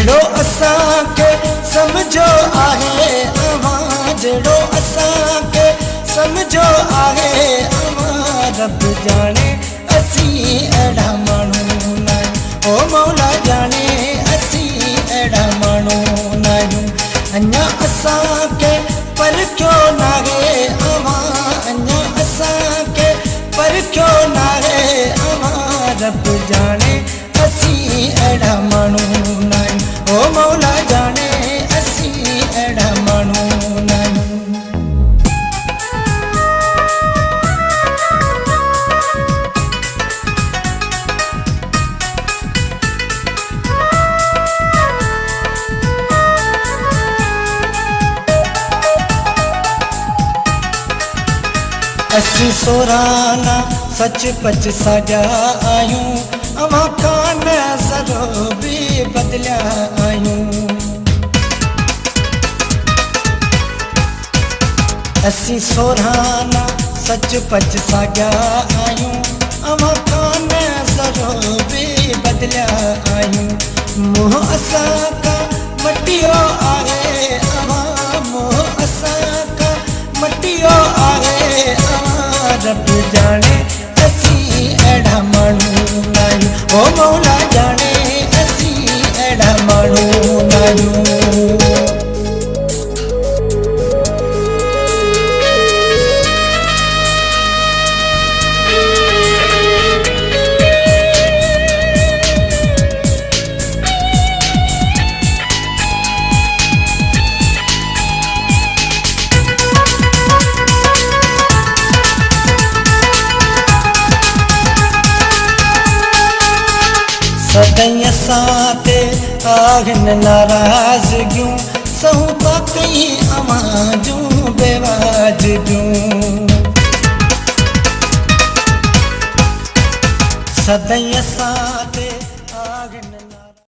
जड़ो असांखे समझो आहे अवां जड़ो असांखे समझो आहे अवां रब जाने असी अड़ा माण्हू न ओ मौला जाने असी अड़ा माण्हू न अञा असांखे परखियो नाहे अवां अञा असांखे परखियो नाहे अवां रब जाने असी अड़ा माण्हू न ओ मौला जाने असी अड़ा माण्हू न असी सोराना सच पच साजा आयूं अवां कान ज़रो भी बदलिया आयूं असी सोराना सच पच साजा आयूं अवां कान ज़रो भी बदलिया आयूं मोह असां का मटियो आहे अवां मोह असां का मटियो आहे रब जाने असी अड़ा माण्हू न ओ मौला जाने असी अड़ा माण्हू न सदाई असां ते आहिनि नाराज़गियूं सहूं था कई अवां जूं बेवाजिबियूं सदाई असां ते